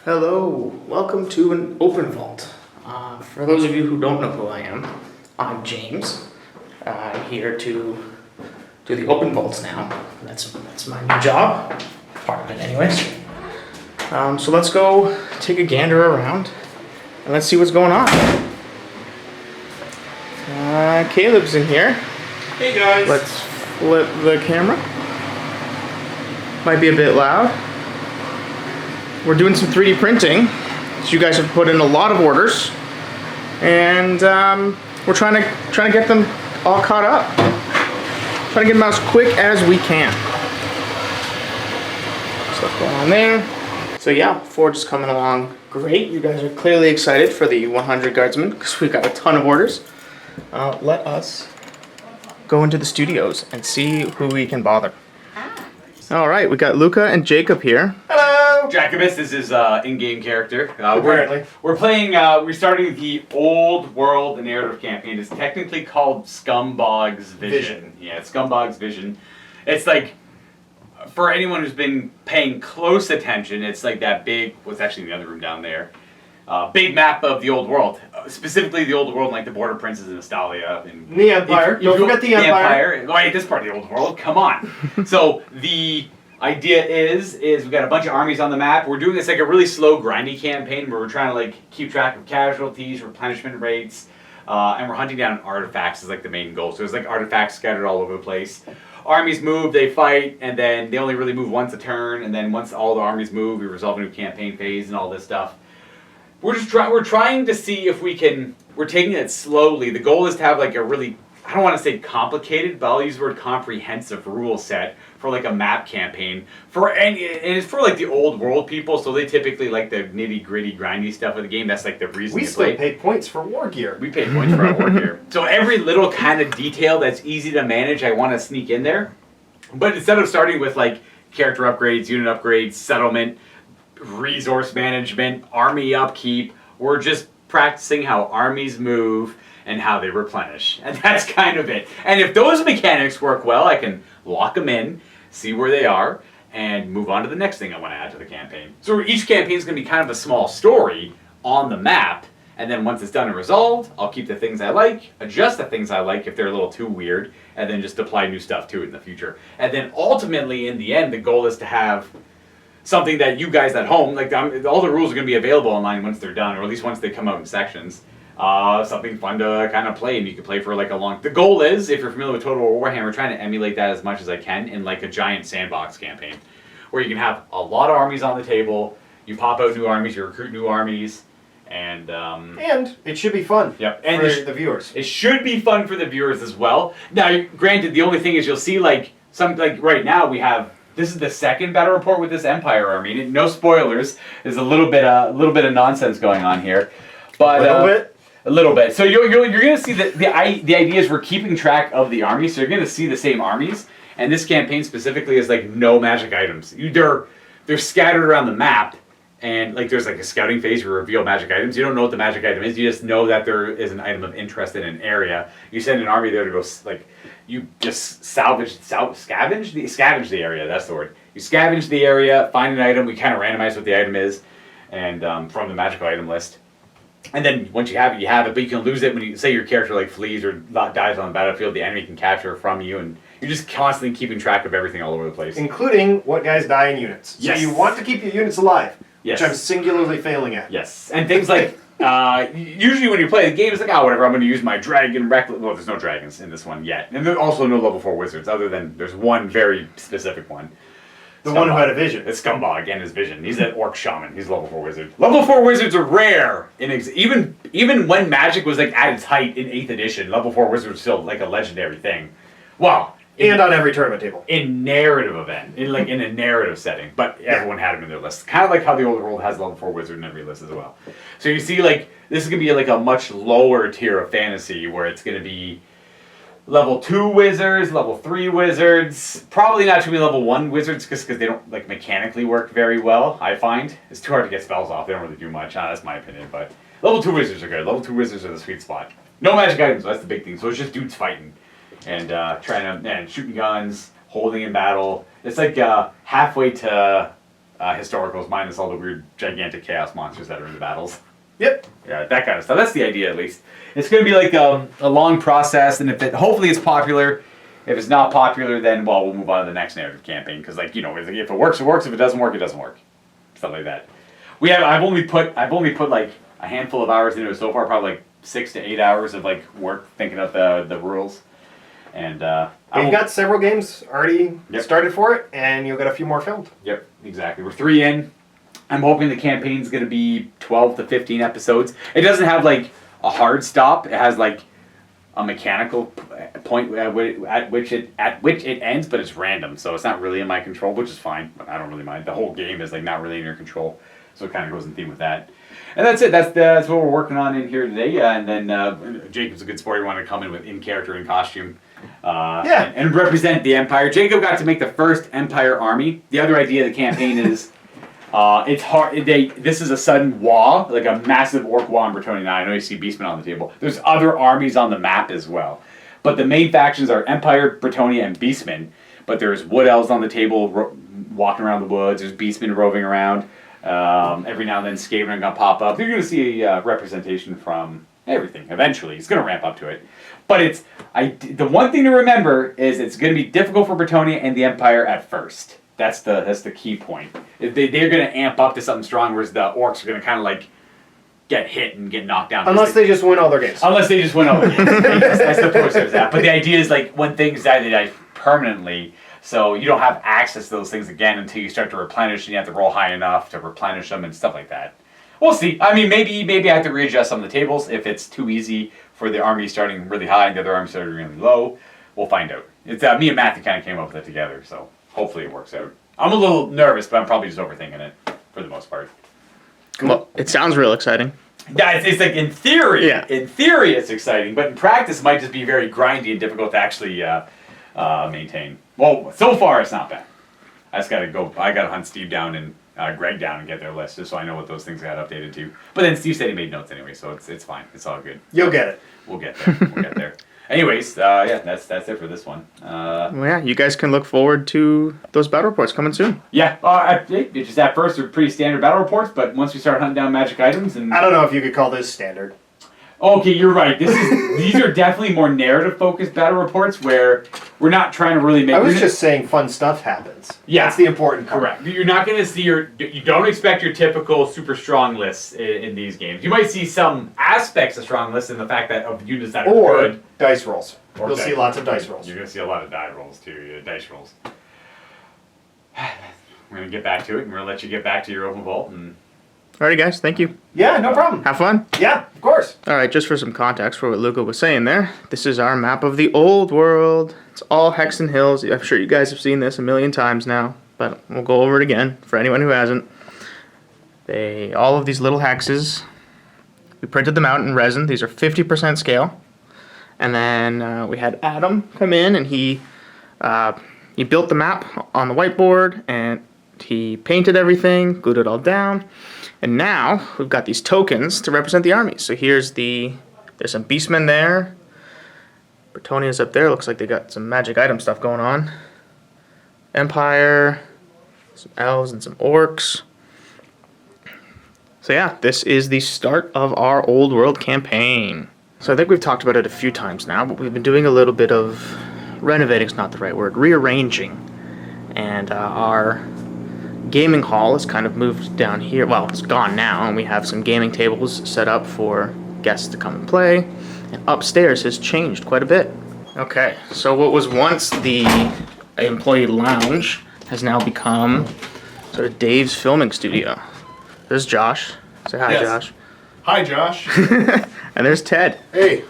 Hello, welcome to an open vault. For those of you who don't know who I am, I'm James. Here to do the open vaults now. That's my new job, part of it anyways. So let's go take a gander around and let's see what's going on. Caleb's in here. Hey guys. Let's flip the camera. Might be a bit loud. We're doing some 3D printing, so you guys have put in a lot of orders, and we're trying to get them all caught up. Trying to get them out as quick as we can. Stuff going on there. So yeah, Forge is coming along great. You guys are clearly excited for the 100 Guardsmen because we've got a ton of orders. Let us go into the studios and see who we can bother. All right, we got Luca and Jacob here. Hello! Jacobus is his in-game character. We're playing, we're starting the old world narrative campaign. It's technically called Scumbog's Vision. Yeah, it's Scumbog's Vision. It's like, for anyone who's been paying close attention, it's like that big, what's actually in the other room down there, big map of the old world. Specifically the old world, like the Border Princes and Astalia. And the Empire. Don't forget the Empire. Wait, this part of the old world, come on. So the idea is we've got a bunch of armies on the map. We're doing this like a really slow, grindy campaign where we're trying to like keep track of casualties, replenishment rates, and we're hunting down artifacts is like the main goal. So there's like artifacts scattered all over the place. Armies move, they fight, and then they only really move once a turn, and then once all the armies move, we resolve a new campaign phase and all this stuff. We're trying to see if we can, we're taking it slowly. The goal is to have like a really, I don't want to say complicated, but I'll use the word comprehensive rule set for like a map campaign. And it's for like the old world people, so they typically like the nitty gritty grindy stuff of the game. That's like the reason we still pay points for war gear. We pay points for our war gear. So every little kind of detail that's easy to manage, I want to sneak in there. But instead of starting with like character upgrades, unit upgrades, settlement, resource management, army upkeep, we're just practicing how armies move and how they replenish. And that's kind of it. And if those mechanics work well, I can lock them in, see where they are, and move on to the next thing I want to add to the campaign. So each campaign is going to be kind of a small story on the map, and then once it's done and resolved, I'll keep the things I like, adjust the things I like if they're a little too weird, and then just apply new stuff to it in the future. And then ultimately, in the end, the goal is to have something that you guys at home, like all the rules are going to be available online once they're done, or at least once they come out in sections. Something fun to kind of play, and you can play for like a long... The goal is, if you're familiar with Total War Warhammer, trying to emulate that as much as I can in like a giant sandbox campaign, where you can have a lot of armies on the table, you pop out new armies, you recruit new armies, and it should be fun. Yep, and for the viewers. It should be fun for the viewers as well. Now, granted, the only thing is you'll see like right now we have. This is the second battle report with this Empire army. No spoilers. There's a little bit of nonsense going on here, but a little bit. So you're going to see the idea is we're keeping track of the armies. So you're going to see the same armies, and this campaign specifically is like no magic items. They're scattered around the map, and like there's like a scouting phase where you reveal magic items. You don't know what the magic item is. You just know that there is an item of interest in an area. You send an army there to go like. You just scavenge the area, that's the word. You scavenge the area, find an item, we kind of randomize what the item is, and from the magical item list. And then once you have it, you have it, but you can lose it when you say your character like flees or dies on the battlefield, the enemy can capture it from you, and you're just constantly keeping track of everything all over the place. Including what guys die in units. Yes. So you want to keep your units alive, yes. Which I'm singularly failing at. Yes, and things like... usually when you play the game, it's like, oh, whatever, I'm going to use my dragon reckless. Well, there's no dragons in this one yet. And there's also no level 4 wizards, other than there's one very specific one. The one who had a vision. It's Scumbog and his vision. He's an orc shaman. He's a level 4 wizard. Level 4 wizards are rare. Even when Magic was like at its height in 8th edition, level 4 wizards were still like a legendary thing. Wow. And on every tournament table. In narrative event, in a narrative setting, but everyone had him in their list. Kind of like how the old world has level 4 wizard in every list as well. So you see, like this is gonna be like a much lower tier of fantasy, where it's gonna be level 2 wizards, level 3 wizards. Probably not too many level 1 wizards, because they don't like mechanically work very well. I find it's too hard to get spells off. They don't really do much. That's my opinion, but level 2 wizards are good. Level 2 wizards are the sweet spot. No magic items. That's the big thing. So it's just dudes fighting. And shooting guns, holding in battle. It's like halfway to historicals minus all the weird gigantic chaos monsters that are in the battles. Yep. Yeah, that kind of stuff. That's the idea, at least. It's going to be like a long process, and hopefully it's popular. If it's not popular, then we'll move on to the next narrative campaign. Because if it works, it works. If it doesn't work, it doesn't work. Stuff like that. I've only put like a handful of hours into it so far, probably like 6 to 8 hours of like work thinking of the rules. And We've got several games already started for it, and you'll get a few more filmed. Yep, exactly. We're 3 in. I'm hoping the campaign's going to be 12 to 15 episodes. It doesn't have like a hard stop. It has like a mechanical point at which it ends, but it's random, so it's not really in my control, which is fine. But I don't really mind. The whole game is like not really in your control, so it kind of goes in theme with that. And that's it. That's what we're working on in here today. And then Jacob's a good sport. He wanted to come in with in character and costume. And represent the Empire. Jacob got to make the first Empire army. The other idea of the campaign is it's hard. This is a sudden wall, like a massive orc wall in Bretonnia. Now I know you see Beastmen on the table. There's other armies on the map as well, but the main factions are Empire, Bretonnia, and Beastmen. But there's wood elves on the table walking around the woods. There's Beastmen roving around. Every now and then, Skaven are gonna pop up. You're gonna see a representation from everything. Eventually, it's gonna ramp up to it. But the one thing to remember is it's going to be difficult for Bretonnia and the Empire at first. That's the key point. They're going to amp up to something strong, whereas the orcs are going to kind of like get hit and get knocked down. Unless they just win all their games. Unless they just win all their games. That's the process of that. But the idea is like when things die, they die permanently. So you don't have access to those things again until you start to replenish, and you have to roll high enough to replenish them and stuff like that. We'll see. I mean, maybe I have to readjust some of the tables if it's too easy for the army starting really high and the other army starting really low. We'll find out. It's me and Matthew kind of came up with it together, so hopefully it works out. I'm a little nervous, but I'm probably just overthinking it for the most part. Cool. Well, it sounds real exciting. Yeah, it's like in theory. Yeah. In theory, it's exciting, but in practice, it might just be very grindy and difficult to actually maintain. Well, so far it's not bad. I just gotta go. I gotta hunt Steve down and Greg down and get their list, just so I know what those things got updated to. But then Steve said he made notes anyway, so it's fine. It's all good. You'll get it. We'll get there. We'll get there. Anyways, yeah, that's it for this one. Well, yeah, you guys can look forward to those battle reports coming soon. Yeah, just at first they're pretty standard battle reports, but once we start hunting down magic items and I don't know if you could call this standard. Okay, you're right. These are definitely more narrative-focused battle reports where we're not trying to really make. I was just saying fun stuff happens. Yeah, that's the important part. Correct. You're not going to see you don't expect your typical super strong lists in these games. You might see some aspects of strong lists in the fact that of units that are good. Dice rolls. Or You'll see lots of dice rolls. You're going to see a lot of die rolls too. Dice rolls. We're going to get back to it, and we're going to let you get back to your open vault and. Alrighty, guys, thank you. Yeah, no problem. Have fun. Yeah, of course. Alright, just for some context for what Luca was saying there, this is our map of the old world. It's all Hexen Hills. I'm sure you guys have seen this a million times now, but we'll go over it again for anyone who hasn't. All of these little hexes, we printed them out in resin. These are 50% scale. And then we had Adam come in, and he built the map on the whiteboard, and he painted everything, glued it all down. And now we've got these tokens to represent the armies. So there's some beastmen there. Bretonia's up there. Looks like they got some magic item stuff going on. Empire, some elves and some orcs. So yeah, this is the start of our old world campaign. So I think we've talked about it a few times now, but we've been doing a little bit of renovating's not the right word, rearranging. And our gaming hall has kind of moved down here. Well, it's gone now, and we have some gaming tables set up for guests to come and play. And upstairs has changed quite a bit. Okay, so what was once the employee lounge has now become sort of Dave's filming studio. There's Josh. Say hi, Yes. Josh. Hi, Josh. And there's Ted. Hey.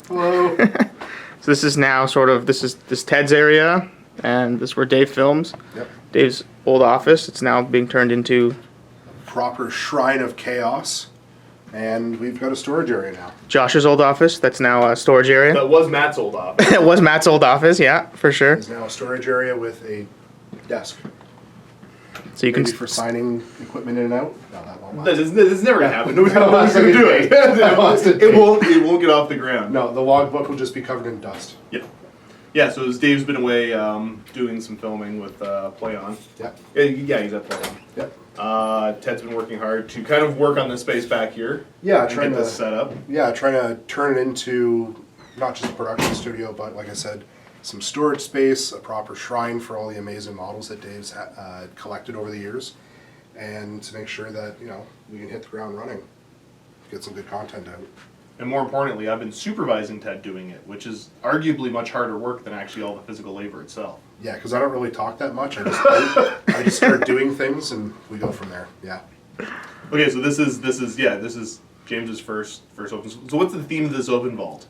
Hello. So this is now this Ted's area, and this is where Dave films. Yep. Dave's old office. It's now being turned into Proper shrine of chaos. And we've got a storage area now. Josh's old office. That's now a storage area. That was Matt's old office. It was Matt's old office, yeah, for sure. It's now a storage area with a desk. So you can Maybe for signing equipment in and out. No, that won't This last. is never gonna happen. Nobody's gonna Last do it. second day. It won't get off the ground. No, the logbook will just be covered in dust. Yeah. Yeah, so as Dave's been away doing some filming with Play On. Yep. Yeah, he's at Play On. Yep. Ted's been working hard to kind of work on this space back here. Yeah, and trying get to this set up. Yeah, trying to turn it into not just a production studio, but like I said, some storage space, a proper shrine for all the amazing models that Dave's collected over the years, and to make sure that we can hit the ground running, get some good content out. And more importantly, I've been supervising Ted doing it, which is arguably much harder work than actually all the physical labor itself. Yeah, because I don't really talk that much. I just start doing things, and we go from there. Yeah. Okay, so this is James's first open. So what's the theme of this open vault?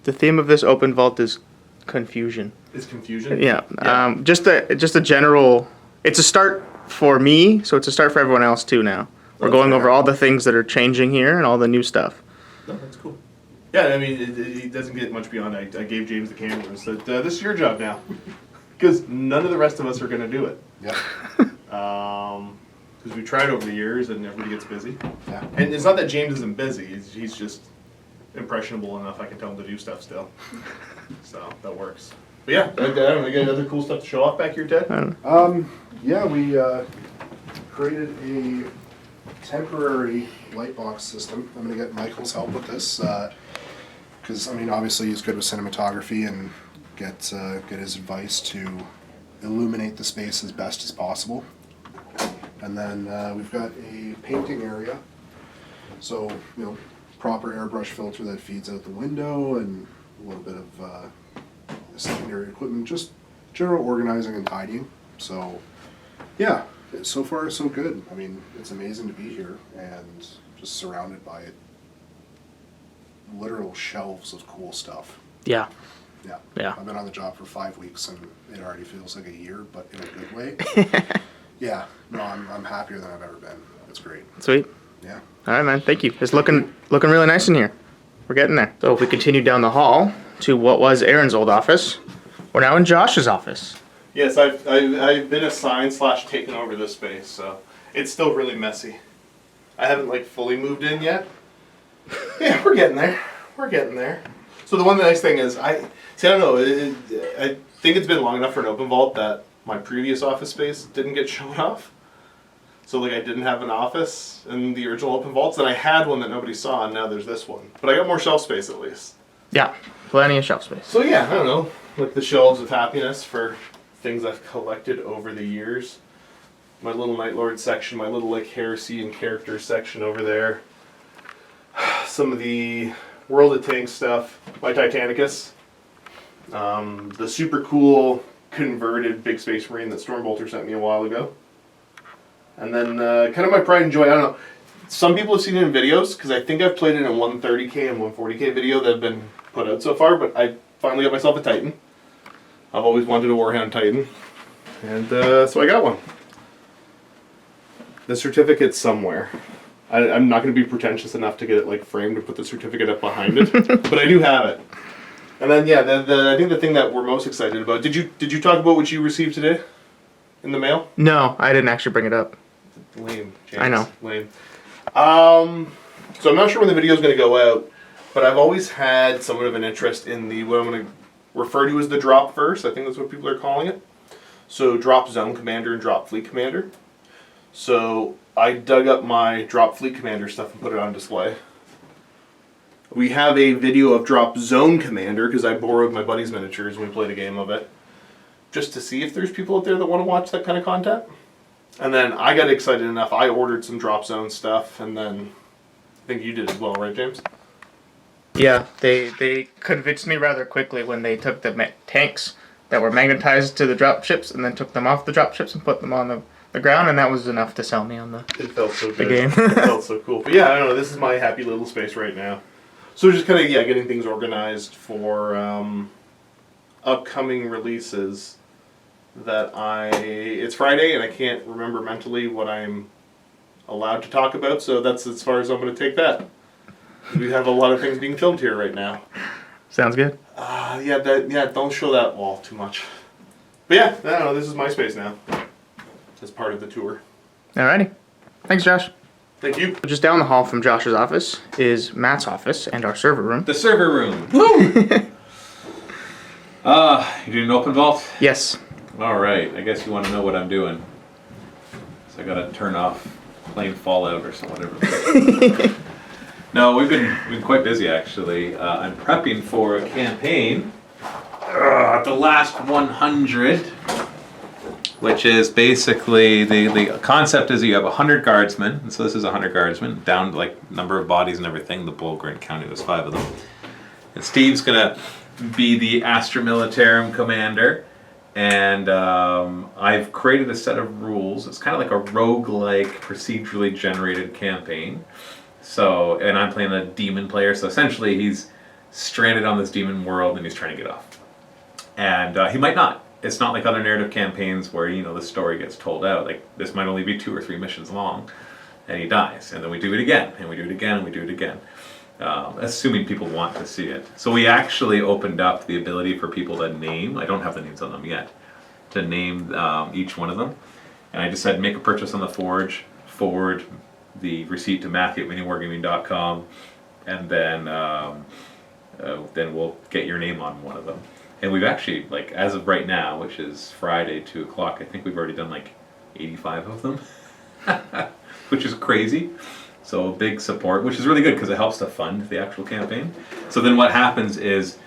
The theme of this open vault is confusion. Is confusion? Yeah. Just a general. It's a start for me, so it's a start for everyone else too. Now we're going over all the things that are changing here and all the new stuff. No, that's cool. Yeah, I mean, it doesn't get much beyond. I gave James the camera and said, "This is your job now," because none of the rest of us are going to do it. Yeah. Because we've tried over the years and everybody gets busy. Yeah. And it's not that James isn't busy; he's just impressionable enough. I can tell him to do stuff still, so that works. But yeah, I don't know. You got other cool stuff to show off back here, Ted? Yeah, we created a temporary light box system. I'm going to get Michael's help with this because obviously he's good with cinematography and get his advice to illuminate the space as best as possible. And then we've got a painting area, so proper airbrush filter that feeds out the window and a little bit of secondary equipment, just general organizing and tidying. So yeah, so far so good. It's amazing to be here and just surrounded by literal shelves of cool stuff. Yeah. Yeah. Yeah. I've been on the job for 5 weeks and it already feels like a year, but in a good way. Yeah. No, I'm happier than I've ever been. It's great. Sweet. Yeah. All right, man. Thank you. It's looking really nice in here. We're getting there. So if we continue down the hall to what was Aaron's old office, we're now in Josh's office. Yes, I've been assigned / taken over this space, so it's still really messy. I haven't fully moved in yet. Yeah, we're getting there. We're getting there. So the one nice thing is, I don't know. I think it's been long enough for an open vault that my previous office space didn't get shown off. So I didn't have an office in the original open vaults, and I had one that nobody saw, and now there's this one. But I got more shelf space at least. Yeah, plenty of shelf space. So yeah, I don't know, the shelves of happiness for things I've collected over the years. My little Night Lord section, my little heresy and character section over there. Some of the World of Tanks stuff, my Titanicus. The super cool converted Big Space Marine that Stormbolter sent me a while ago. And then kind of my pride and joy, I don't know. Some people have seen it in videos, because I think I've played it in 130K and 140K video that have been put out so far, but I finally got myself a Titan. I've always wanted a Warhound Titan, and so I got one. The certificate's somewhere. I'm not going to be pretentious enough to get it framed and put the certificate up behind it, but I do have it. And then yeah, I think the thing that we're most excited about. Did you talk about what you received today in the mail? No, I didn't actually bring it up. Lame, James. I know. Lame. So I'm not sure when the video is going to go out, but I've always had somewhat of an interest in what I'm going to refer to as the drop verse. I think that's what people are calling it. So drop zone commander and drop fleet commander. So I dug up my drop fleet commander stuff and put it on display. We have a video of drop zone commander because I borrowed my buddy's miniatures and we played a game of it, just to see if there's people out there that want to watch that kind of content. And then I got excited enough, I ordered some drop zone stuff, and then I think you did as well, right, James? Yeah, they convinced me rather quickly when they took the tanks that were magnetized to the drop ships and then took them off the drop ships and put them on the ground, and that was enough to sell me on It felt so the good. game. It felt so cool. But yeah, I don't know, this is my happy little space right now. So just kind of, getting things organized for upcoming releases that it's Friday and I can't remember mentally what I'm allowed to talk about, so that's as far as I'm going to take that. We have a lot of things being filmed here right now. Sounds good. Don't show that wall too much. But yeah, I don't know, this is my space now. As part of the tour. Alrighty. Thanks, Josh. Thank you. Just down the hall from Josh's office is Matt's office and our server room. The server room. Woo! You doing an open vault? Yes. All right. I guess you want to know what I'm doing. So I gotta turn off playing Fallout or some whatever. No, we've been quite busy actually. I'm prepping for a campaign. The last 100, which is basically the concept is you have 100 guardsmen, and so this is 100 guardsmen down to like number of bodies and everything. The Bulgarian County, there's 5 of them, and Steve's gonna be the Astra Militarum commander, and I've created a set of rules. It's kind of like a roguelike, procedurally generated campaign. So, and I'm playing a demon player, so essentially he's stranded on this demon world and he's trying to get off. And he might not. It's not like other narrative campaigns where, you know, the story gets told out. Like, this might only be 2 or 3 missions long, and he dies. And then we do it again, and we do it again, and we do it again. Assuming people want to see it. So we actually opened up the ability for people to name, I don't have the names on them yet, to name each one of them. And I just said make a purchase on the Forge, forward the receipt to Matthew at MiniWarGaming.com, and then we'll get your name on one of them. And we've actually, like, as of right now, which is Friday, 2 o'clock, I think we've already done like 85 of them, which is crazy. So big support, which is really good because it helps to fund the actual campaign. So then what happens is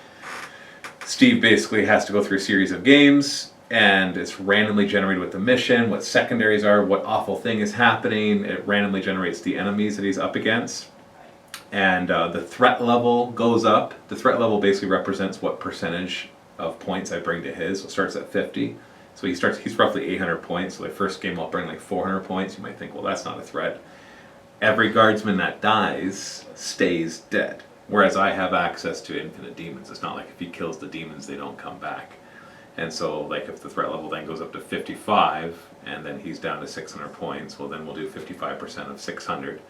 Steve basically has to go through a series of games, and it's randomly generated with the mission, what secondaries are, what awful thing is happening. It randomly generates the enemies that he's up against. And the threat level goes up. The threat level basically represents what percentage of points I bring to his. So it starts at 50. So he's roughly 800 points. So the first game I'll bring like 400 points. You might think, well, that's not a threat. Every guardsman that dies stays dead. Whereas I have access to infinite demons. It's not like if he kills the demons, they don't come back. And so, like, if the threat level then goes up to 55, and then he's down to 600 points, well, then we'll do 55% of 600.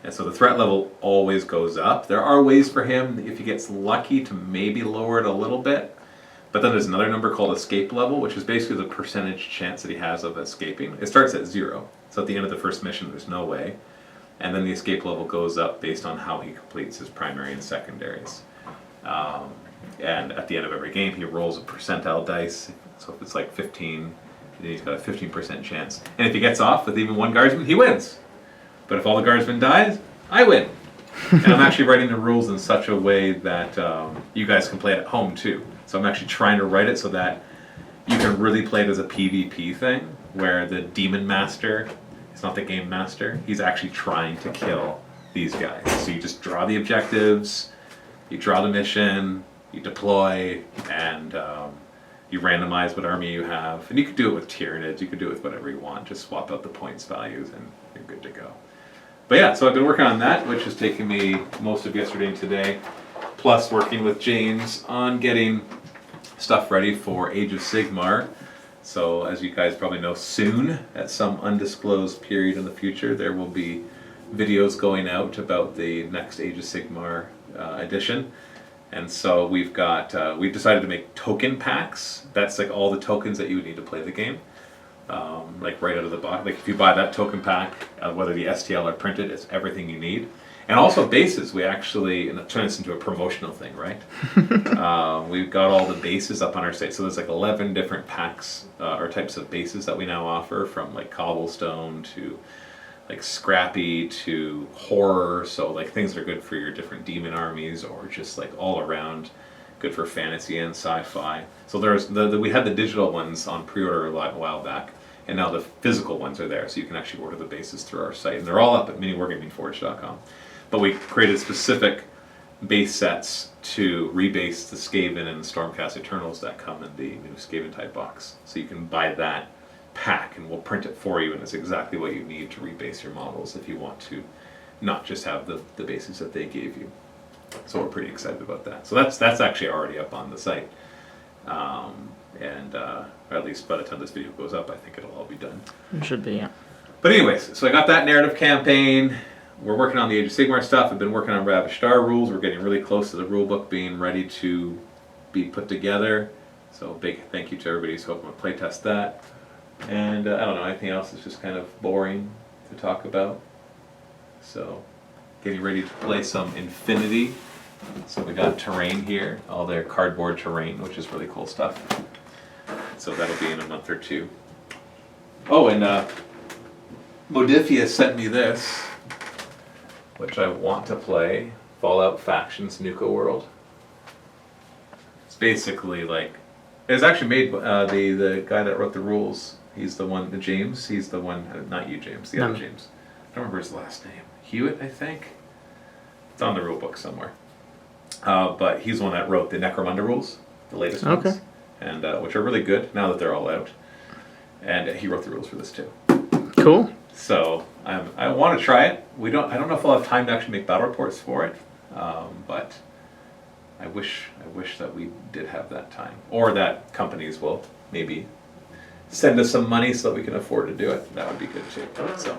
And so the threat level always goes up. There are ways for him, if he gets lucky, to maybe lower it a little bit. But then there's another number called escape level, which is basically the percentage chance that he has of escaping. It starts at 0. So at the end of the first mission, there's no way. And then the escape level goes up based on how he completes his primary and secondaries. And at the end of every game, he rolls a percentile dice. So if it's like 15, then he's got a 15% chance. And if he gets off with even one guardsman, he wins. But if all the guardsmen dies, I win. And I'm actually writing the rules in such a way that you guys can play it at home too. So I'm actually trying to write it so that you can really play it as a PvP thing, where the demon master is not the game master. He's actually trying to kill these guys. So you just draw the objectives, you draw the mission, you deploy, and you randomize what army you have. And you could do it with Tyranids, you could do it with whatever you want. Just swap out the points values and you're good to go. But yeah, so I've been working on that, which has taken me most of yesterday and today, plus working with James on getting stuff ready for Age of Sigmar. So as you guys probably know, soon, at some undisclosed period in the future, there will be videos going out about the next Age of Sigmar edition. And so we've decided to make token packs. That's like all the tokens that you would need to play the game. Like right out of the box. Like if you buy that token pack, whether the STL or printed, it's everything you need. And also bases, we actually, and turn this into a promotional thing, right? We've got all the bases up on our site. So there's like 11 different packs or types of bases that we now offer, from like cobblestone to like scrappy to horror. So like things that are good for your different demon armies, or just like all around good for fantasy and sci-fi. So there's we had the digital ones on pre-order a while back, and now the physical ones are there, so you can actually order the bases through our site, and they're all up at MiniWarGamingForge.com. But we created specific base sets to rebase the Skaven and the Stormcast Eternals that come in the new Skaven type box. So you can buy that pack, and we'll print it for you, and it's exactly what you need to rebase your models if you want to not just have the bases that they gave you. So we're pretty excited about that. So that's actually already up on the site. Or at least by the time this video goes up, I think it'll all be done. It should be, yeah. But anyways, so I got that narrative campaign. We're working on the Age of Sigmar stuff. I've been working on Ravaged rules. We're getting really close to the rulebook being ready to be put together. So big thank you to everybody who's helping playtest that. And I don't know, anything else is just kind of boring to talk about. So getting ready to play some Infinity So we got terrain here, all their cardboard terrain, which is really cool stuff. So that'll be in a month or two. Oh, and Modifia sent me this, which I want to play, Fallout Factions Nuka World. It's basically like, it was actually made the guy that wrote the rules. He's the one, James. He's the one, not you, James. The other James. I don't remember his last name. Hewitt, I think. It's on the rule book somewhere. But he's the one that wrote the Necromunda rules, the latest ones, and which are really good now that they're all out. And he wrote the rules for this too. Cool. So I want to try it. I don't know if I'll have time to actually make battle reports for it, but I wish that we did have that time, or that companies will maybe send us some money so that we can afford to do it. That would be good too. So,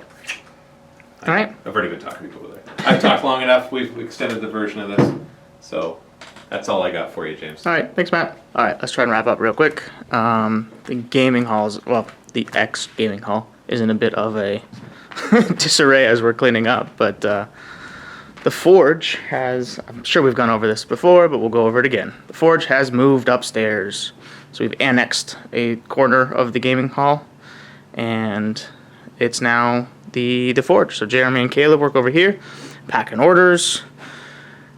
All right. I've already been talking to people over there. I've talked long enough. We've extended the version of this, so that's all I got for you, James. All right. Thanks, Matt. All right. Let's try and wrap up real quick. The gaming halls, well, the X gaming hall is in a bit of a disarray as we're cleaning up, but the Forge has, I'm sure we've gone over this before, but we'll go over it again. The Forge has moved upstairs. So we've annexed a corner of the gaming hall, and it's now the Forge. So Jeremy and Caleb work over here, packing orders,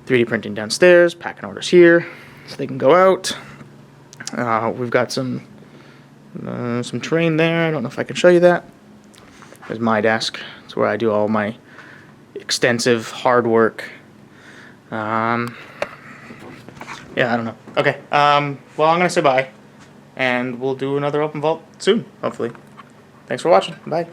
3D printing downstairs, packing orders here, so they can go out. We've got some terrain there. I don't know if I can show you that. There's my desk. It's where I do all my extensive hard work. Yeah, I don't know. Okay. Well, I'm gonna say bye, and we'll do another open vault soon, hopefully. Thanks for watching. Bye.